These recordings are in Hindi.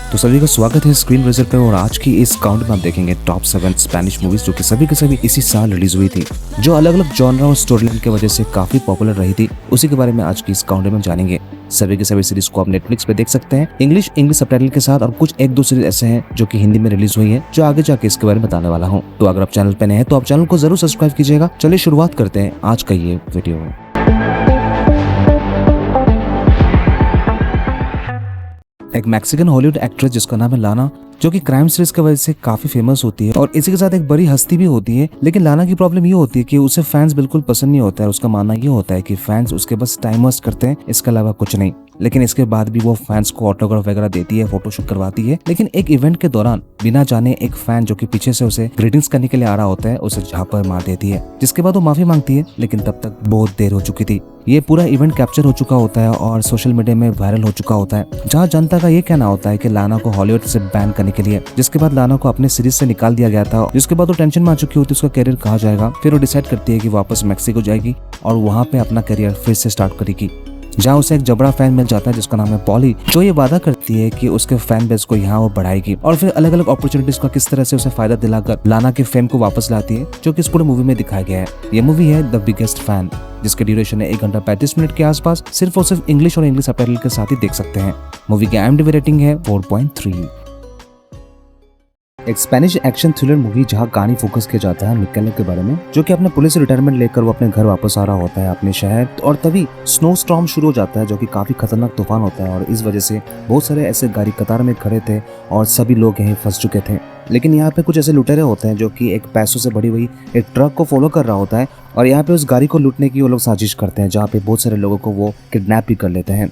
तो सभी का स्वागत है स्क्रीन रेजर पे। और आज की इस काउंट में आप देखेंगे टॉप 7 स्पेनिश मूवीज जो कि सभी के सभी इसी साल रिलीज हुई थी, जो अलग अलग जॉनरा और स्टोरी लाइन की वजह से काफी पॉपुलर रही थी। उसी के बारे में आज की इस काउंट में जानेंगे। सभी के सभी सीरीज को आप नेटफ्लिक्स पे देख सकते हैं इंग्लिश सबटाइटल के साथ, और कुछ एक दो सीरीज ऐसे हैं जो कि हिंदी में रिलीज हुई है, जो आगे जाके इसके बारे में बताने वाला हूँ। तो अगर आप चैनल पे नए हैं तो आप चैनल को जरूर सब्सक्राइब कीजिएगा। चलिए शुरुआत करते हैं आज का ये वीडियो। एक मैक्सिकन हॉलीवुड एक्ट्रेस जिसका नाम है लाना, जो कि क्राइम सीरीज की वजह से काफी फेमस होती है और इसी के साथ एक बड़ी हस्ती भी होती है। लेकिन लाना की प्रॉब्लम ये होती है कि उसे फैंस बिल्कुल पसंद नहीं होता है। उसका मानना ये होता है कि फैंस उसके बस टाइम वेस्ट करते हैं, इसके अलावा कुछ नहीं। लेकिन इसके बाद भी वो फैंस को ऑटोग्राफ वगैरह देती है, फोटोशूट करवाती है। लेकिन एक इवेंट के दौरान बिना जाने एक फैन जो कि पीछे से उसे ग्रीटिंग्स करने के लिए आ रहा होता है, उसे झापड़ मार देती है, जिसके बाद वो माफी मांगती है। लेकिन तब तक बहुत देर हो चुकी थी। ये पूरा इवेंट कैप्चर हो चुका होता है और सोशल मीडिया में वायरल हो चुका होता है, जहाँ जनता का ये कहना होता है कि लाना को हॉलीवुड से बैन करने के लिए। जिसके बाद लाना को अपने सीरीज से निकाल दिया गया था। जिसके बाद वो टेंशन में आ चुकी होती है उसका करियर कहाँ जाएगा। फिर वो डिसाइड करती है कि वापस मैक्सिको जाएगी और वहाँ पे अपना करियर फिर से स्टार्ट करेगी, जहाँ उसे एक जबड़ा फैन मिल जाता है जिसका नाम है पॉली, जो ये वादा करती है कि उसके फैन बेस को यहाँ वो बढ़ाएगी और फिर अलग अलग अपॉर्चुनिटीज का किस तरह से उसे फायदा दिलाकर लाना के फेम को वापस लाती है, जो कि इस पूरे मूवी में दिखाया गया है। ये मूवी है द बिगेस्ट फैन, जिसकी ड्यूरेशन है 1 घंटा 35 मिनट के आसपास। सिर्फ और सिर्फ इंग्लिश और इंग्लिश सबटाइटल के साथ ही देख सकते हैं। मूवी की IMDb रेटिंग है 4.3। एक स्पेनिश एक्शन थ्रिलर मूवी जहां कहानी फोकस किया जाता है मिकेला के बारे में, जो कि अपने पुलिस से रिटायरमेंट लेकर वो अपने घर वापस आ रहा होता है अपने शहर। और तभी स्नो स्टॉर्म शुरू हो जाता है, जो कि काफी खतरनाक तूफान होता है। और इस वजह से बहुत सारे ऐसे गाड़ी कतार में खड़े थे और सभी लोग यहीं फंस चुके थे। लेकिन यहाँ पे कुछ ऐसे लुटेरे होते हैं जो कि एक पैसों से भरी हुई एक ट्रक को फॉलो कर रहा होता है और यहाँ पे उस गाड़ी को लूटने की वो लोग साजिश करते हैं, जहाँ पे बहुत सारे लोगों को वो किडनैप भी कर लेते हैं।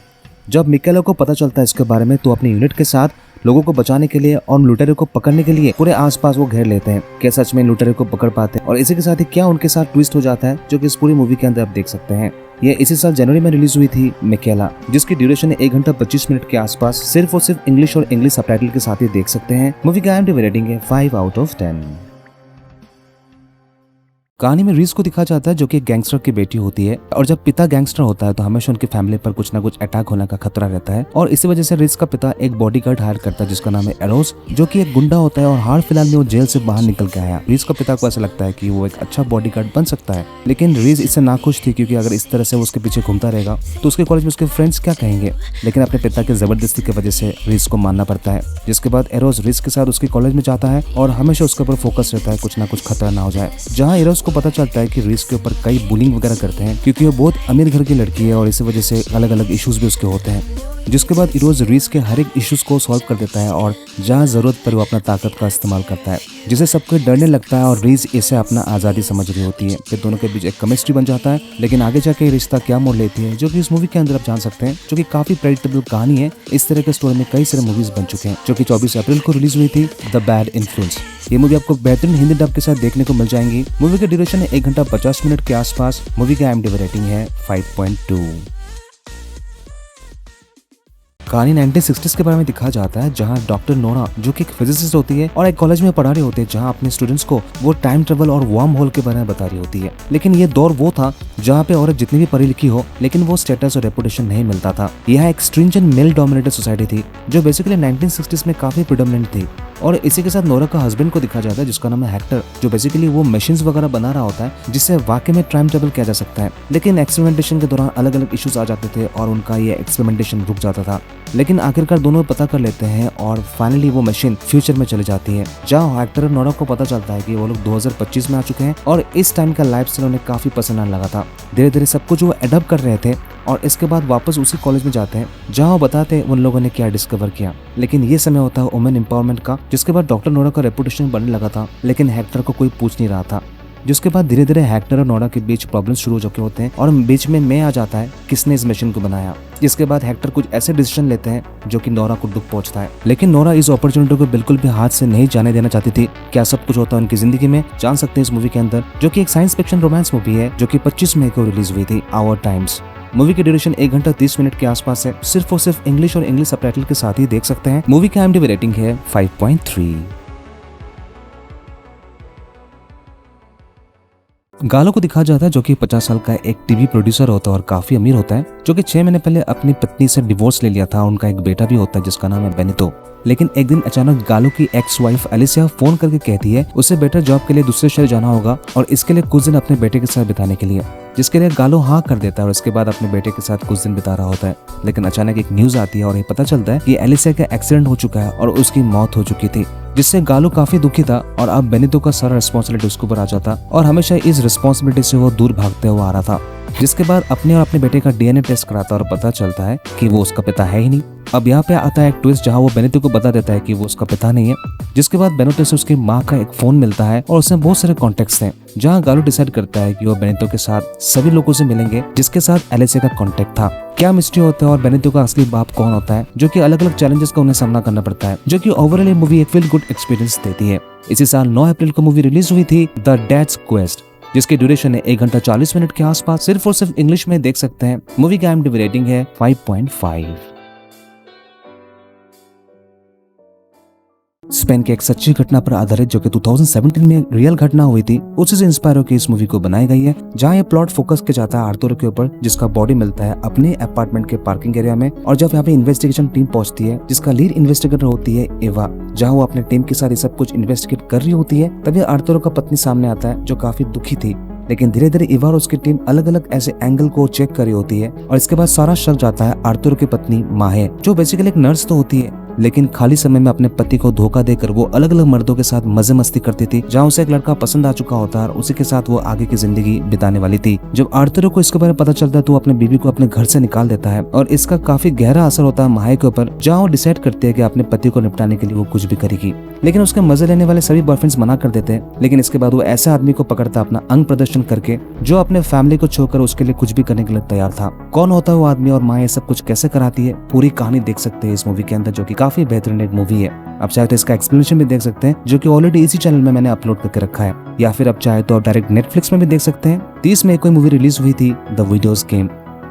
जब मिकेला को पता चलता है इसके बारे में, तो अपनी यूनिट के साथ लोगों को बचाने के लिए और लुटेरे को पकड़ने के लिए पूरे आसपास वो घेर लेते हैं। क्या सच में लुटेरे को पकड़ पाते हैं? और इसी के साथ ही क्या उनके साथ ट्विस्ट हो जाता है, जो कि इस पूरी मूवी के अंदर आप देख सकते हैं। ये इसी साल जनवरी में रिलीज हुई थी मिकेला, जिसकी ड्यूरेशन है 1 घंटा 25 मिनट के आसपास। सिर्फ और सिर्फ इंग्लिश और इंग्लिश सबटाइटल के साथ ही देख सकते हैं। मूवी का IMDb रेटिंग है 5/10। कहानी में रीस को दिखाया जाता है, जो कि एक गैंगस्टर की बेटी होती है। और जब पिता गैंगस्टर होता है तो हमेशा उनकी फैमिली पर कुछ ना कुछ अटैक होने का खतरा रहता है। और इसी वजह से रीस का पिता एक बॉडीगार्ड हायर करता है जिसका नाम है एरोस, जो कि एक गुंडा होता है। और हाल फिलहाल में वो जेल से बाहर निकल के आया। रीस का पिता को ऐसा लगता है कि वो एक अच्छा बॉडीगार्ड बन सकता है, लेकिन रीस इससे नाखुश थी, क्योंकि अगर इस तरह से वो उसके पीछे घूमता रहेगा तो उसके कॉलेज में उसके फ्रेंड्स क्या कहेंगे। लेकिन अपने पिता की जबरदस्ती की वजह से रीस को मानना पड़ता है। जिसके बाद एरोस रीस के साथ उसके कॉलेज में जाता है और हमेशा उसके ऊपर फोकस रहता है कुछ ना कुछ खतरा ना हो जाए। जहाँ एरोस को पता चलता है कि रीस के ऊपर कई बुलिंग वगैरह करते हैं, क्योंकि वो बहुत अमीर घर की लड़की है और इसी वजह से अलग अलग इश्यूज भी उसके होते हैं। जिसके बाद इरोज रीस के हर एक इश्यूज को सॉल्व कर देता है और जहाँ जरूरत पर वो अपना ताकत का इस्तेमाल करता है, जिसे सबको डरने लगता है। और रीस इसे अपना आज़ादी समझ रही होती है। फिर दोनों के बीच एक केमिस्ट्री बन जाता है। लेकिन आगे जाके रिश्ता क्या मोड़ लेती है, जो कि इस मूवी के अंदर आप जान सकते हैं, जो कि काफी प्रेडिक्टेबल कहानी है। इस तरह के स्टोरी में कई सारे मूवीज बन चुके हैं, जो कि 24 अप्रैल को रिलीज हुई थी, द बैड इन्फ्लुएंस। ये मूवी आपको बेहतरीन हिंदी डब के साथ देखने को मिल जाएंगी। मूवी की ड्यूरेशन है 1 घंटा 50 मिनट के आसपास। मूवी का IMDb रेटिंग है 5.2। कहानी 1960s के बारे में दिखाया जाता है, जहां डॉक्टर नोरा, जो कि एक फिजिसिस्ट होती है और एक कॉलेज में पढ़ा रही होती है, जहां अपने स्टूडेंट्स को वो टाइम ट्रेवल और वार्म होल के बारे में बता रही होती है। लेकिन ये दौर वो था जहां पे औरत जितनी भी पढ़ी लिखी हो, लेकिन वो स्टेटस और रेपुटेशन नहीं मिलता था। यह एक स्ट्रिंजेंट मेल डोमिनेटेड सोसाइटी थी, जो बेसिकली 1960s में काफी प्रिडोमिनेंट थी। और इसी के साथ नोरा का हस्बैंड को दिखाया जाता है, जिसका नाम है हेक्टर, जो बेसिकली वो मशीन्स वगैरह बना रहा होता है, जिससे वाकई में टाइम ट्रेवल किया जा सकता है। लेकिन एक्सपेरिमेंटेशन के दौरान अलग अलग इश्यूज आ जाते थे और उनका ये एक्सपेरिमेंटेशन रुक जाता था। लेकिन आखिरकार दोनों पता कर लेते हैं और फाइनली वो मशीन फ्यूचर में चली जाती है, जहाँ हेक्टर और नोरा को पता चलता है कि वो लोग 2025 में आ चुके हैं और इस टाइम का लाइफस्टाइल उन्हें काफी पसंद आने लगा था। धीरे धीरे सब कुछ वो अडॉप्ट कर रहे थे और इसके बाद वापस उसी कॉलेज में जाते हैं, जहाँ वो बताते हैं उन लोगों ने क्या डिस्कवर किया। लेकिन ये समय होता है वुमेन एम्पावरमेंट का, जिसके बाद डॉक्टर नोरा का रेपुटेशन बढ़ने लगा था, लेकिन हेक्टर को कोई पूछ नहीं रहा था। जिसके बाद धीरे धीरे हेक्टर और नोरा के बीच प्रॉब्लम्स शुरू हो चुके होते हैं और बीच में मैं आ जाता है किसने इस मशीन को बनाया। जिसके बाद हेक्टर कुछ ऐसे डिसीजन लेते हैं जो कि नोरा को दुख पहुंचता है। लेकिन नोरा इस अपॉर्चुनिटी को बिल्कुल भी हाथ से नहीं जाने देना चाहती थी। क्या सब कुछ होता है उनकी जिंदगी में, जान सकते हैं इस मूवी के अंदर, जो कि एक साइंस फिक्शन रोमांस मूवी है, जो कि 25 मई को रिलीज हुई थी, आवर टाइम्स। मूवी की ड्यूरेशन 1 घंटा 30 मिनट के आसपास है। सिर्फ और सिर्फ इंग्लिश और इंग्लिश सबटाइटल के साथ ही देख सकते हैं। मूवी का IMDb रेटिंग है 5.3। गालो को दिखाया जाता है, जो कि 50 साल का एक टीवी प्रोड्यूसर होता है और काफी अमीर होता है, जो कि 6 महीने पहले अपनी पत्नी से डिवोर्स ले लिया था। उनका एक बेटा भी होता है जिसका नाम है बेनितो। लेकिन एक दिन अचानक गालो की एक्स वाइफ एलिसिया फोन करके कहती है उसे बेटर जॉब के लिए दूसरे शहर जाना होगा और इसके लिए कुछ दिन अपने बेटे के साथ बिताने के लिए, जिसके लिए गालो हाँ कर देता है और इसके बाद अपने बेटे के साथ कुछ दिन बिता रहा होता है। लेकिन अचानक एक न्यूज आती है और ये पता चलता है कि एलिसिया का एक्सीडेंट हो चुका है और उसकी मौत हो चुकी थी, जिससे गालो काफी दुखी था और अब बेनितो का सारा रिस्पॉन्सिबिलिटी उसके ऊपर आ जाता और हमेशा इस रिस्पॉन्सिबिलिटी से वो दूर भागते हुए आ रहा था। जिसके बाद अपने और अपने बेटे का डीएनए टेस्ट कराता और पता चलता है कि वो उसका पिता है ही नहीं। अब यहाँ पे आता है एक ट्विस्ट जहाँ वो बेनितो को बता देता है कि वो उसका पिता नहीं है। जिसके बाद बेनितो से उसकी माँ का एक फोन मिलता है और उसमें बहुत सारे कॉन्टेक्ट्स हैं, जहाँ गालो डिसाइड करता है कि वो बेनितो के साथ सभी लोगों से मिलेंगे जिसके साथ एलिसिया का कॉन्टेक्ट था। क्या मिस्ट्री होता है और बेनितो का असली बाप कौन होता है, जो कि अलग अलग चैलेंजेस का उन्हें सामना करना पड़ता है, जो कि ओवरऑल ये मूवी एक फील गुड एक्सपीरियंस देती है। इसी साल 9 अप्रैल को मूवी रिलीज हुई थी द डैड्स क्वेस्ट, जिसकी ड्यूरेशन है 1 घंटा 40 मिनट के आसपास। सिर्फ और सिर्फ इंग्लिश में देख सकते हैं। मूवी का IMDb रेटिंग है 5.5। स्पेन के एक सच्ची घटना पर आधारित जो कि 2017 में रियल घटना हुई थी, उसी से इंस्पायर होकर इस मूवी को बनाई गई है, जहां ये प्लॉट फोकस किया जाता है आर्थुरो के ऊपर, जिसका बॉडी मिलता है अपने अपार्टमेंट के पार्किंग एरिया में। और जब यहाँ पे इन्वेस्टिगेशन टीम पहुंचती है, जिसका लीड इन्वेस्टिगेटर होती है एवा, जहाँ वो अपने टीम के साथ ये सब कुछ इन्वेस्टिगेट कर रही होती है, तभी आर्थुरो का पत्नी सामने आता है जो काफी दुखी थी। लेकिन धीरे धीरे इवा और उसकी टीम अलग अलग ऐसे एंगल को चेक कर रही होती है और इसके बाद सारा शक जाता है आर्थुरो की पत्नी माहे, जो बेसिकली एक नर्स तो होती है, लेकिन खाली समय में अपने पति को धोखा देकर वो अलग अलग मर्दों के साथ मजे मस्ती करती थी, जहाँ उसे एक लड़का पसंद आ चुका होता है और उसी के साथ वो आगे की जिंदगी बिताने वाली थी। जब आर्थुरो को इसके बारे में पता चलता है तो वो अपने बीवी को अपने घर से निकाल देता है और इसका काफी गहरा असर होता है माहे के ऊपर, जहाँ वो डिसाइड करती है कि अपने पति को निपटाने के लिए वो कुछ भी करेगी। लेकिन उसके मजे लेने वाले सभी बॉयफ्रेंड्स मना कर देते हैं। लेकिन इसके बाद वो ऐसे आदमी को पकड़ता अपना अंग प्रदर्शन करके, जो अपने फैमिली को छोड़कर उसके लिए कुछ भी करने के लिए तैयार था। कौन होता है वो आदमी और माँ ये सब कुछ कैसे कराती है, पूरी कहानी देख सकते हैं इस मूवी के अंदर, जो कि काफी बेहतरीन एक मूवी है। आप चाहे तो इसका एक्सप्लेनेशन भी देख सकते हैं, जो कि ऑलरेडी इसी चैनल में मैंने अपलोड करके रखा है, या फिर आप चाहे तो आप डायरेक्ट नेटफ्लिक्स में भी देख सकते हैं। 30 मई को मूवी रिलीज हुई थी द विडोज गेम।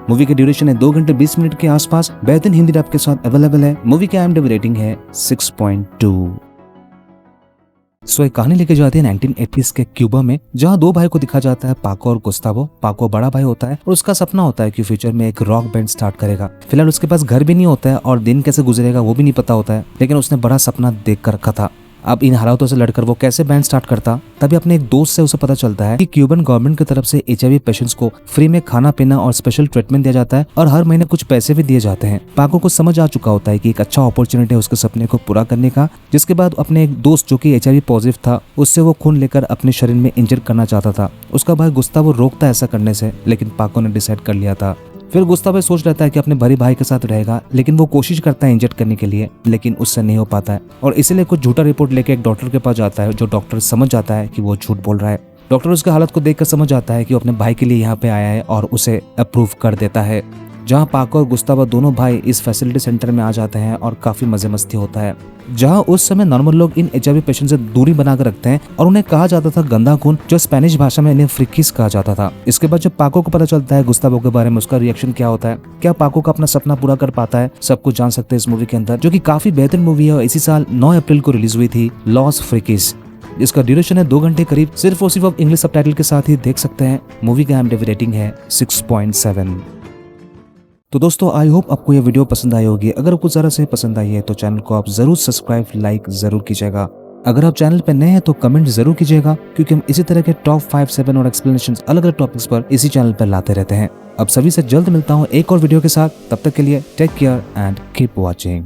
मूवी की ड्यूरेशन है 2 घंटे 20 मिनट के आसपास। बेहतरीन हिंदी डब के साथ अवेलेबल है। मूवी की IMDb रेटिंग है 6.2। कहानी लेके जाती है 1980s के क्यूबा में, जहाँ 2 भाई को दिखा जाता है, पाको और गुस्तावो। पाको बड़ा भाई होता है और उसका सपना होता है कि फ्यूचर में एक रॉक बैंड स्टार्ट करेगा। फिलहाल उसके पास घर भी नहीं होता है और दिन कैसे गुजरेगा वो भी नहीं पता होता है, लेकिन उसने बड़ा सपना देख कर रखा था। अब इन हालातों से लड़कर वो कैसे बैंड स्टार्ट करता, तभी अपने एक दोस्त से उसे पता चलता है कि क्यूबन गवर्नमेंट की तरफ से HIV पेशेंट्स को फ्री में खाना पीना और स्पेशल ट्रीटमेंट दिया जाता है और हर महीने कुछ पैसे भी दिए जाते हैं। पाको को समझ आ चुका होता है कि एक अच्छा अपॉर्चुनिटी है उसके सपने को पूरा करने का। जिसके बाद अपने एक दोस्त जो कि HIV पॉजिटिव था, उससे वो खून लेकर अपने शरीर में इंजेक्ट करना चाहता था। उसका भाई गुस्तावो रोकता ऐसा करने से, लेकिन पाको ने डिसाइड कर लिया था। फिर गुस्तावो सोच रहता है कि अपने बड़े भाई के साथ रहेगा, लेकिन वो कोशिश करता है इंजेक्ट करने के लिए, लेकिन उससे नहीं हो पाता है और इसीलिए कुछ झूठा रिपोर्ट लेके एक डॉक्टर के पास जाता है, जो डॉक्टर समझ जाता है कि वो झूठ बोल रहा है। डॉक्टर उसके हालत को देखकर समझ जाता है कि वो अपने भाई के लिए यहाँ पे आया है और उसे अप्रूव कर देता है। जहाँ पाको और गुस्तावो दोनों भाई इस फैसिलिटी सेंटर में आ जाते हैं और काफी मजे मस्ती होता है, जहाँ उस समय नॉर्मल लोग इन HIV पेशेंट से दूरी बनाकर रखते हैं और उन्हें कहा जाता था गंदा खून, जो स्पेनिश भाषा में इन्हें फ्रिकीज कहा जाता था। इसके बाद जब पाको को पता चलता है गुस्तावो के बारे में, उसका रिएक्शन क्या होता है, क्या पाको का अपना सपना पूरा कर पाता है, सब कुछ जान सकते हैं इस मूवी के अंदर, जो कि काफी बेहतरीन मूवी है और इसी साल 9 अप्रैल को रिलीज हुई थी लॉस फ्रिकीज। इसका ड्यूरेशन है 2 घंटे करीब। सिर्फ और सिर्फ आप इंग्लिश सबटाइटल के साथ ही देख सकते हैं। मूवी का IMDb रेटिंग है 6.7। तो दोस्तों आई होप आपको ये वीडियो पसंद आई होगी। अगर आपको जरा से पसंद आई है तो चैनल को आप जरूर सब्सक्राइब लाइक जरूर कीजिएगा। अगर आप चैनल पर नए हैं तो कमेंट जरूर कीजिएगा, क्योंकि हम इसी तरह के टॉप 5, 7 और एक्सप्लेनेशन अलग अलग टॉपिक्स पर इसी चैनल पर लाते रहते हैं। अब सभी से जल्द मिलता हूँ एक और वीडियो के साथ। तब तक के लिए take care and keep watching.